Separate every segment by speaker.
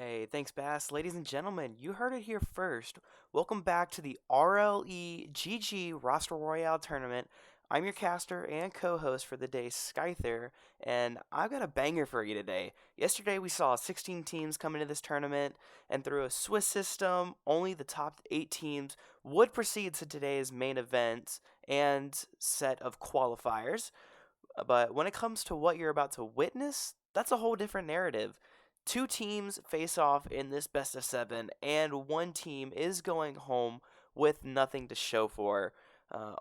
Speaker 1: Hey, thanks, Bass. Ladies and gentlemen, you heard it here first. Welcome back to the RLE Roster Royale tournament. I'm your caster and co-host for the day, Skyther, and I've got a banger for you today. Yesterday we saw 16 teams come into this tournament, and through a Swiss system, only the top 8 teams would proceed to today's main event and set of qualifiers. But when it comes to what you're about to witness, that's a whole different narrative. Two teams face off in this best of seven, and one team is going home with nothing to show for.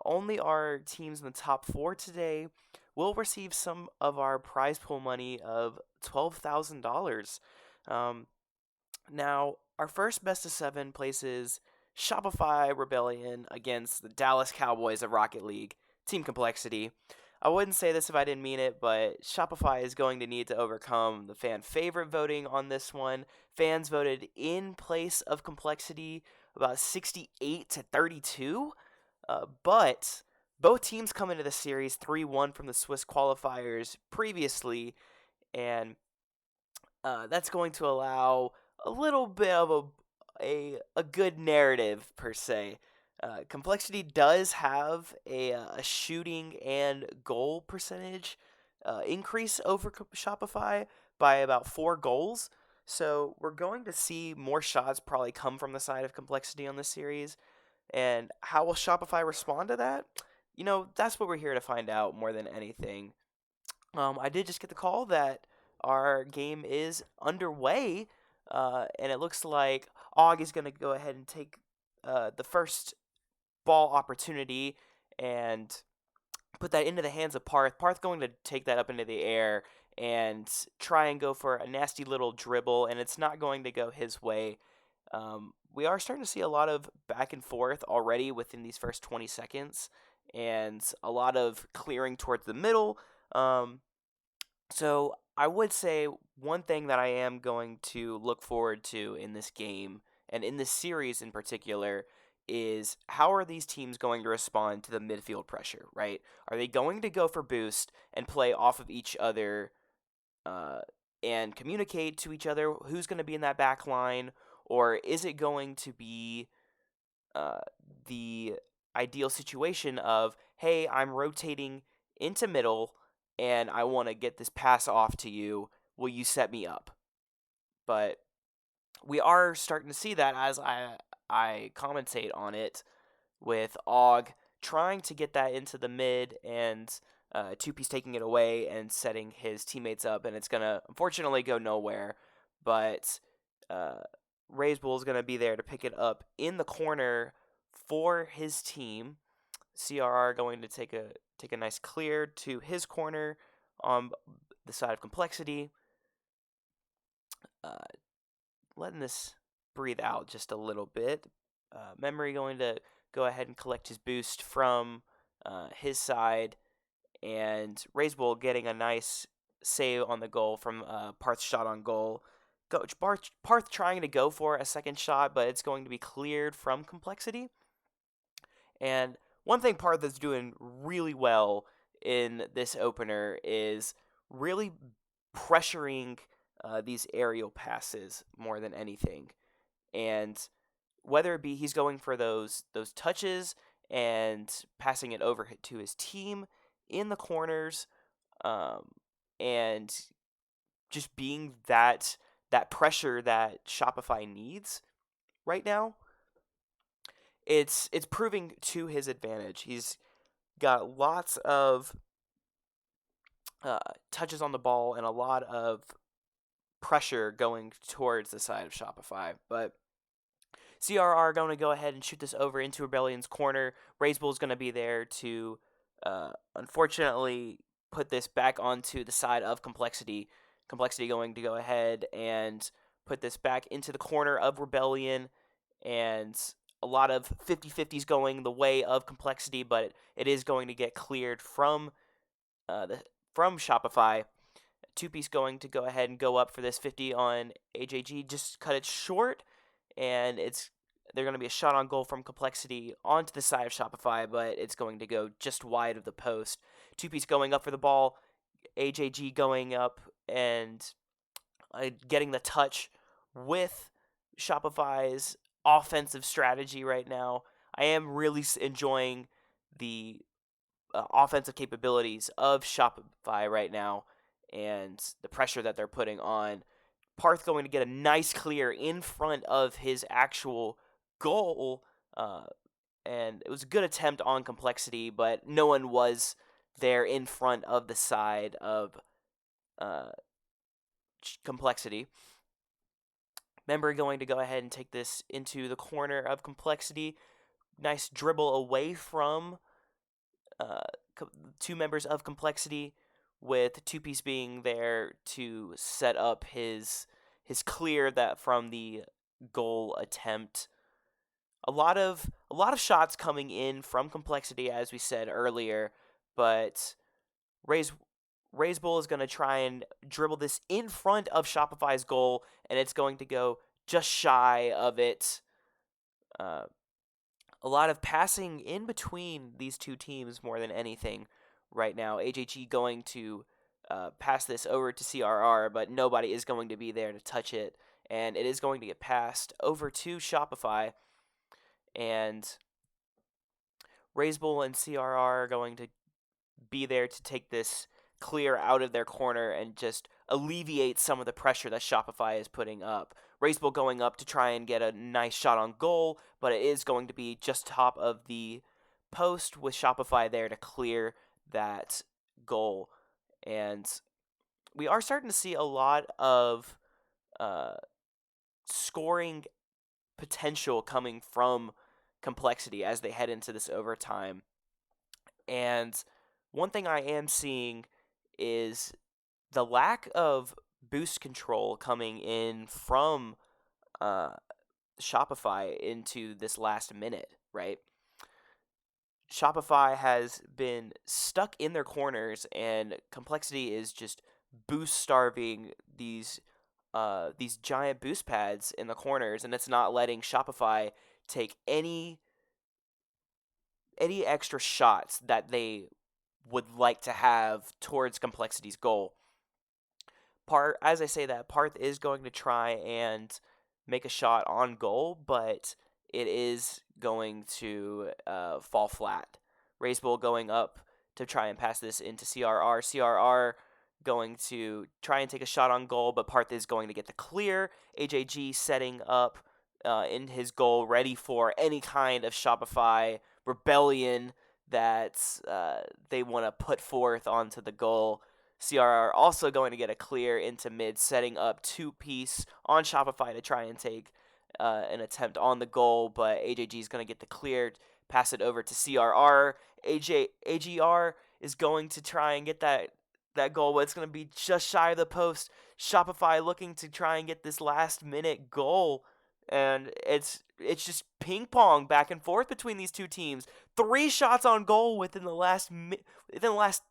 Speaker 1: Only our teams in the top four today will receive some of our prize pool money of $12,000. Um, Now, our first best of seven places Shopify Rebellion against the Dallas Cowboys of Rocket League. Team complexity. I wouldn't say this if I didn't mean it, but Shopify is going to need to overcome the fan favorite voting on this one. Fans voted in place of complexity about 68 to 32. But both teams come into the series 3-1 from the Swiss qualifiers previously, and that's going to allow a little bit of a good narrative per se. Complexity does have a shooting and goal percentage increase over Shopify by about 4 goals. So we're going to see more shots probably come from the side of Complexity on this series. And how will Shopify respond to that? That's what we're here to find out more than anything. I did just get the call that our game is underway, and it looks like Og is going to go ahead and take the first ball opportunity and put that into the hands of Parth. Parth going to take that up into the air and try and go for a nasty little dribble, and it's not going to go his way. We are starting to see a lot of back and forth already within these first 20 seconds, and a lot of clearing towards the middle. So I would say one thing that I am going to look forward to in this game and in this series in particular is how are these teams going to respond to the midfield pressure, right? Are they going to go for boost and play off of each other uh, and communicate to each other who's going to be in that back line? Or is it going to be uh, the ideal situation of, hey, I'm rotating into middle and I want to get this pass off to you. Will you set me up? But we are starting to see that as I commentate on it with Og trying to get that into the mid and Two-Piece taking it away and setting his teammates up, and it's going to unfortunately go nowhere. But uh, Ray's Bull is going to be there to pick it up in the corner for his team. CRR going to take a nice clear to his corner on the side of complexity, uh, letting this breathe out just a little bit. Memory going to go ahead and collect his boost from his side, and Razebull getting a nice save on the goal from Parth's shot on goal. Parth trying to go for a second shot, but it's going to be cleared from complexity. And one thing Parth is doing really well in this opener is really pressuring these aerial passes more than anything. And whether it be he's going for those touches and passing it over to his team in the corners, um, and just being that pressure that Shopify needs right now, it's proving to his advantage. He's got lots of uh, touches on the ball and a lot of pressure going towards the side of Shopify. But CRR going to go ahead and shoot this over into Rebellion's corner. Razebull is going to be there to, unfortunately, put this back onto the side of Complexity. Complexity going to go ahead and put this back into the corner of Rebellion, and a lot of 50-50s going the way of Complexity, but it is going to get cleared from from Shopify. Two-Piece going to go ahead and go up for this 50 on AJG, just cut it short, and they're going to be a shot on goal from Complexity onto the side of Shopify, but it's going to go just wide of the post. Two-Piece going up for the ball, AJG going up and getting the touch with Shopify's offensive strategy right now. I am really enjoying the offensive capabilities of Shopify right now and the pressure that they're putting on. Parth going to get a nice clear in front of his actual goal, and it was a good attempt on complexity, but no one was there in front of the side of uh, complexity. Member going to go ahead and take this into the corner of complexity. Nice dribble away from uh, two members of complexity, with Two Piece being there to set up his clear that from the goal attempt. A lot of shots coming in from complexity, as we said earlier, but Ray's Ray's Bull is going to try and dribble this in front of Shopify's goal, and it's going to go just shy of it. Uh, a lot of passing in between these two teams more than anything right now. AJG going to pass this over to CRR, but nobody is going to be there to touch it, and it is going to get passed over to Shopify, and Ray's Bull and CRR are going to be there to take this clear out of their corner and just alleviate some of the pressure that Shopify is putting up. Raceball going up to try and get a nice shot on goal, but it is going to be just top of the post with Shopify there to clear that goal. And we are starting to see a lot of scoring potential coming from complexity as they head into this overtime. And one thing I am seeing is the lack of boost control coming in from uh, Shopify into this last minute, right? Shopify has been stuck in their corners, and Complexity is just boost starving these giant boost pads in the corners, and it's not letting Shopify take any extra shots that they would like to have towards Complexity's goal. As I say that, Parth is going to try and make a shot on goal, but it is going to fall flat. Racebull going up to try and pass this into CRR. CRR going to try and take a shot on goal, but Parth is going to get the clear. AJG setting up in his goal, ready for any kind of Shopify rebellion that they want to put forth onto the goal. CRR also going to get a clear into mid, setting up Two Piece on Shopify to try and take an attempt on the goal, but AJG is going to get the clear, pass it over to CRR. AGR is going to try and get that goal, but it's going to be just shy of the post. Shopify looking to try and get this last minute goal, and it's just ping pong back and forth between these two teams. 3 shots on goal within the last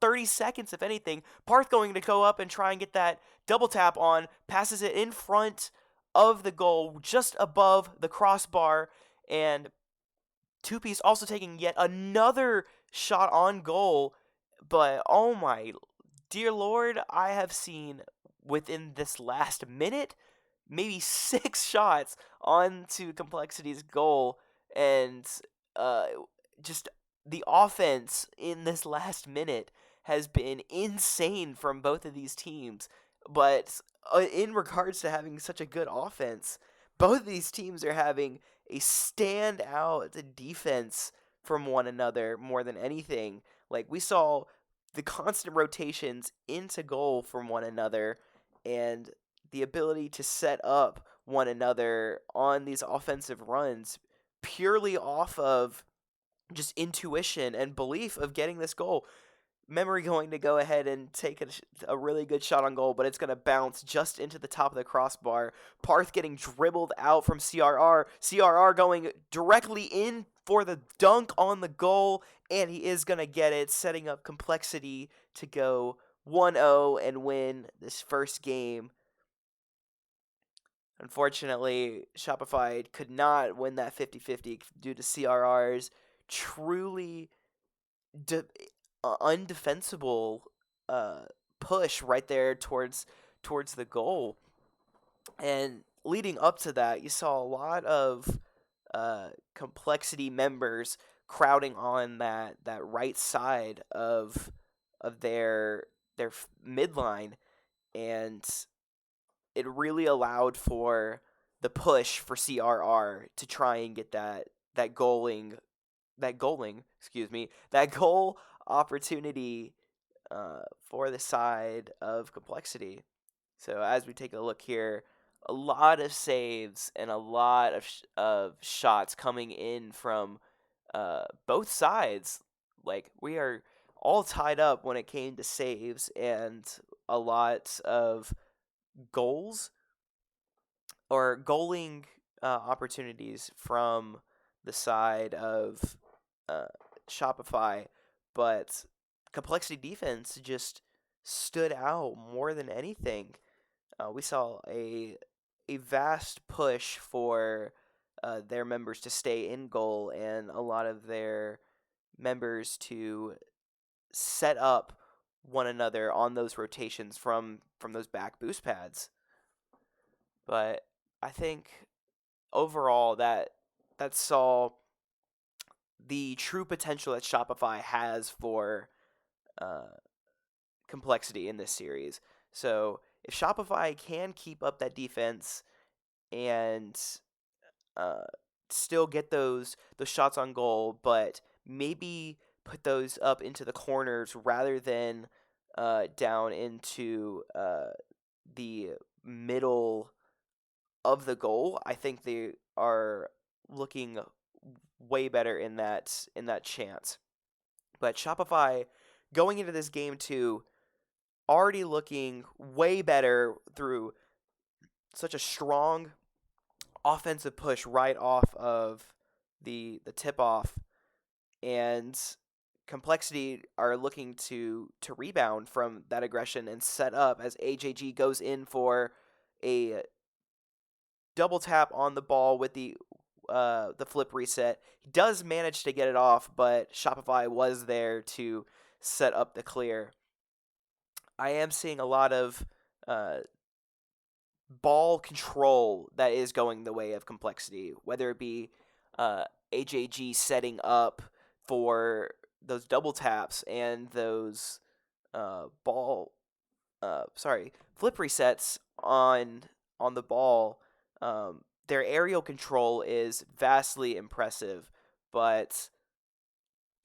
Speaker 1: 30 seconds, if anything. Parth going to go up and try and get that double tap on, passes it in front of the goal, just above the crossbar, and Two Piece also taking yet another shot on goal. But oh my dear lord, I have seen within this last minute maybe 6 shots onto Complexity's goal, and uh, just the offense in this last minute has been insane from both of these teams. But in regards to having such a good offense, both of these teams are having a standout defense from one another more than anything. Like, we saw the constant rotations into goal from one another, and the ability to set up one another on these offensive runs purely off of just intuition and belief of getting this goal. Memory going to go ahead and take a really good shot on goal, but it's going to bounce just into the top of the crossbar. Parth getting dribbled out from CRR. CRR going directly in for the dunk on the goal, and he is going to get it, setting up Complexity to go 1-0 and win this first game. Unfortunately, Shopify could not win that 50-50 due to CRR's truly undefensible push right there towards the goal. And leading up to that, you saw a lot of complexity members crowding on that right side of their midline, and it really allowed for the push for CRR to try and get that goal opportunity for the side of complexity. So as we take a look here, a lot of saves and a lot of shots coming in from both sides. Like, we are all tied up when it came to saves, and a lot of goals or goaling opportunities from the side of uh, Shopify, but complexity defense just stood out more than anything. We saw a vast push for their members to stay in goal, and a lot of their members to set up one another on those rotations from those back boost pads. But I think overall that saw the true potential that Shopify has for uh, complexity in this series. So if Shopify can keep up that defense and uh, still get those shots on goal, but maybe put those up into the corners rather than down into the middle of the goal, I think they are looking way better in that chance. But Shopify going into this game too, already looking way better through such a strong offensive push right off of the tip off, and complexity are looking to rebound from that aggression and set up as AJG goes in for a double tap on the ball with the flip reset. He does manage to get it off, but Shopify was there to set up the clear. I am seeing a lot of uh, ball control that is going the way of complexity, whether it be AJG setting up for those double taps and those ball flip resets on the ball. Their aerial control is vastly impressive, but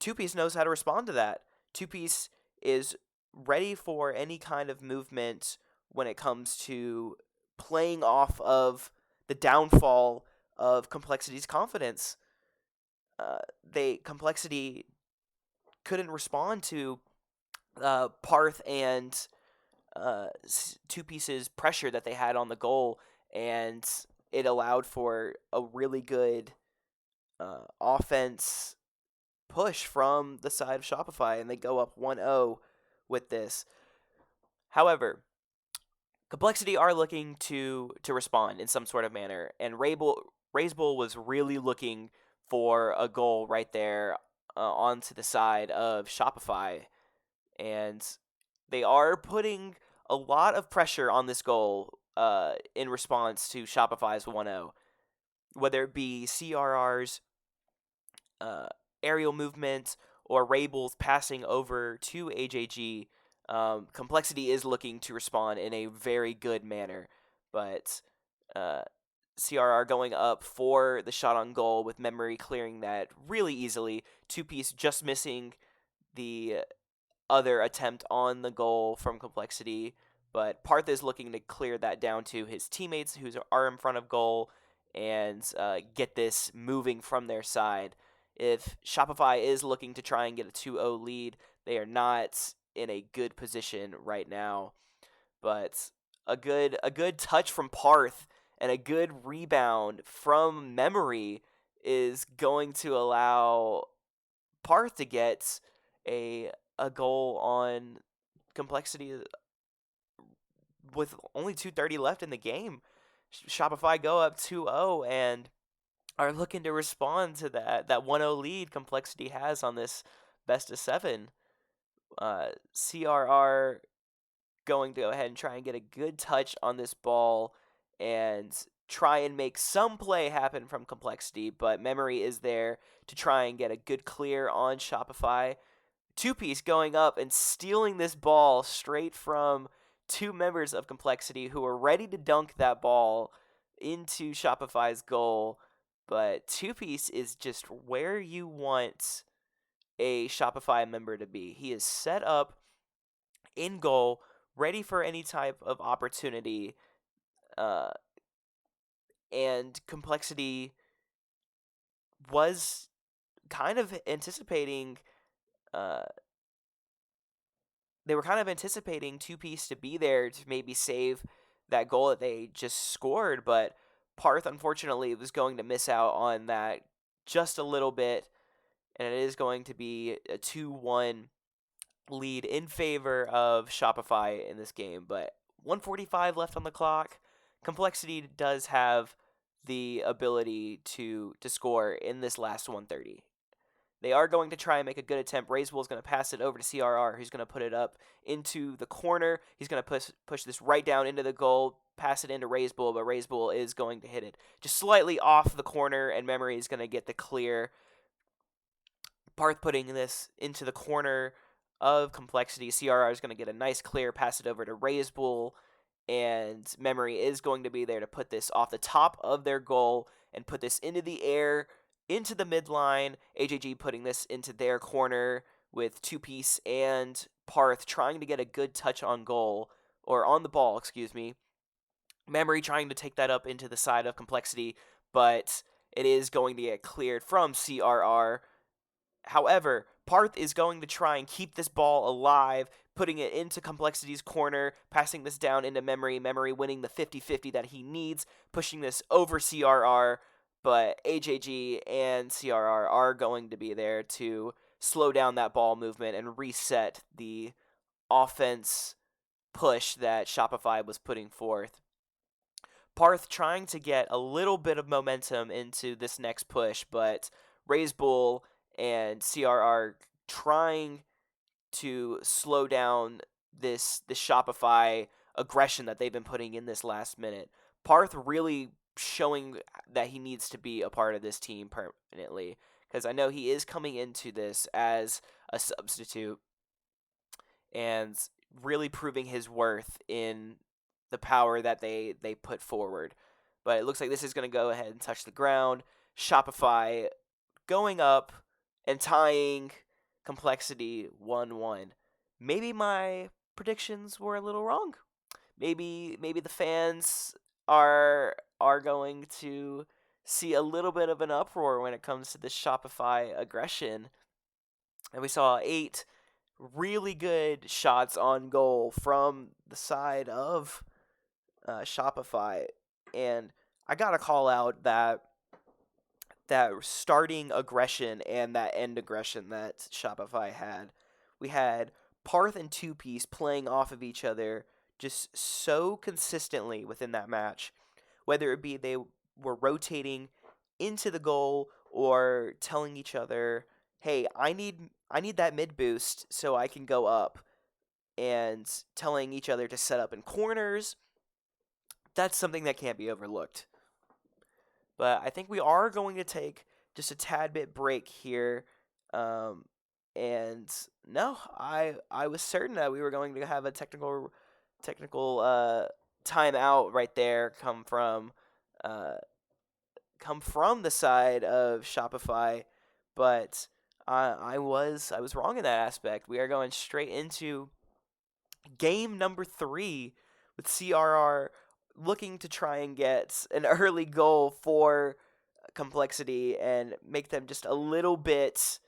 Speaker 1: Two Piece knows how to respond to that. Two Piece is ready for any kind of movement when it comes to playing off of the downfall of Complexity's confidence. Complexity couldn't respond to Parth and Two Piece's pressure that they had on the goal, and it allowed for a really good offense push from the side of Shopify, and they go up 1-0 with this. However, Complexity are looking to respond in some sort of manner, and Razebull was really looking for a goal right there onto the side of Shopify, and they are putting a lot of pressure on this goal in response to Shopify's 1-0, whether it be CRR's uh, aerial movement or Rabel's passing over to AJG. Complexity is looking to respond in a very good manner, but CRR going up for the shot on goal with Memory clearing that really easily. Two Piece just missing the other attempt on the goal from Complexity, but Parth is looking to clear that down to his teammates who are in front of goal and get this moving from their side. If Shopify is looking to try and get a 2-0 lead, they are not in a good position right now. But a good touch from Parth and a good rebound from Memory is going to allow Parth to get a goal on Complexity with only 2:30 left in the game. Shopify go up 2-0 and are looking to respond to that 1-0 lead Complexity has on this best of 7. CRR going to go ahead and try and get a good touch on this ball and and try and make some play happen from Complexity, but Memory is there to try and get a good clear on Shopify. Two-Piece going up and stealing this ball straight from two members of Complexity who are ready to dunk that ball into Shopify's goal. But Two-Piece is just where you want a Shopify member to be. He is set up in goal, ready for any type of opportunity, uh, and Complexity was kind of anticipating. Uh, they were kind of anticipating Two-Piece to be there to maybe save that goal that they just scored, but Parth unfortunately was going to miss out on that just a little bit, and it is going to be a 2-1 lead in favor of Shopify in this game. But 145 left on the clock. Complexity does have the ability to score in this last 130. They are going to try and make a good attempt. Razebull is going to pass it over to CRR, who's going to put it up into the corner. He's going to push this right down into the goal, pass it into Razebull, but Razebull is going to hit it just slightly off the corner, and Memory is going to get the clear. Parth putting this into the corner of Complexity. CRR is going to get a nice clear, pass it over to Razebull, and Memory is going to be there to put this off the top of their goal and put this into the air, into the midline. AJG putting this into their corner with Two-Piece and Parth trying to get a good touch on goal, or on the ball, excuse me. Memory trying to take that up into the side of Complexity, but it is going to get cleared from CRR. However, Parth is going to try and keep this ball alive, putting it into Complexity's corner, passing this down into Memory, Memory winning the 50-50 that he needs, pushing this over CRR, but AJG and CRR are going to be there to slow down that ball movement and reset the offense push that Shopify was putting forth. Parth trying to get a little bit of momentum into this next push, but Razebull and CRR trying to slow down this Shopify aggression that they've been putting in this last minute. Parth really showing that he needs to be a part of this team permanently, because I know he is coming into this as a substitute and really proving his worth in the power that they put forward. But it looks like this is going to go ahead and touch the ground. Shopify going up and tying Complexity 1-1. Maybe my predictions were a little wrong. Maybe the fans are going to see a little bit of an uproar when it comes to this Shopify aggression. And we saw 8 really good shots on goal from the side of Shopify, and I gotta call out that starting aggression and that end aggression that Shopify had. We had Parth and Two-Piece playing off of each other just so consistently within that match, whether it be they were rotating into the goal or telling each other, "Hey, I need that mid boost so I can go up," and telling each other to set up in corners. That's something that can't be overlooked. But I think we are going to take just a tad bit break here. And no, I was certain that we were going to have a technical timeout right there come from the side of Shopify, but I was wrong in that aspect. We are going straight into game number 3 with CRR looking to try and get an early goal for Complexity and make them just a little bit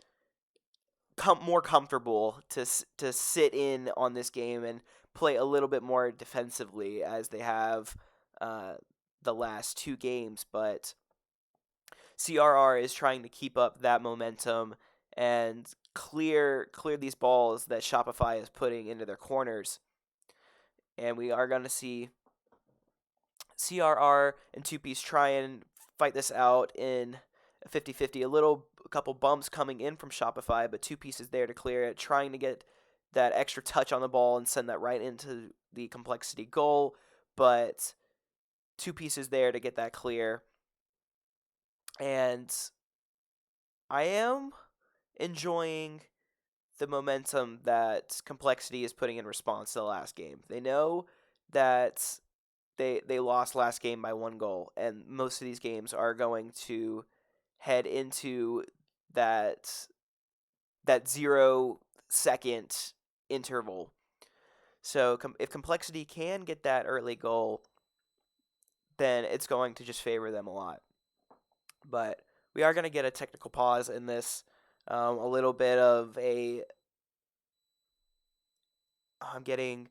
Speaker 1: more comfortable to sit in on this game and play a little bit more defensively as they have the last 2 games. But CRR is trying to keep up that momentum and clear these balls that Shopify is putting into their corners. And we are going to see CRR and Two-Piece try and fight this out in a 50-50. A couple bumps coming in from Shopify, but Two-Piece is there to clear it, trying to get that extra touch on the ball and send that right into the Complexity goal. But two pieces there to get that clear. And I am enjoying the momentum that Complexity is putting in response to the last game. They know that they lost last game by 1 goal, and most of these games are going to head into that 0 second interval. So if Complexity can get that early goal, then it's going to just favor them a lot. But we are going to get a technical pause in this. A little bit of I'm getting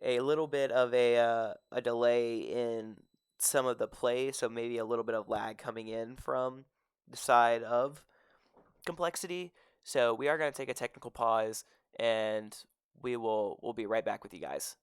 Speaker 1: a little bit of a delay in some of the play, so maybe a little bit of lag coming in from the side of Complexity. So we are going to take a technical pause, and we'll be right back with you guys.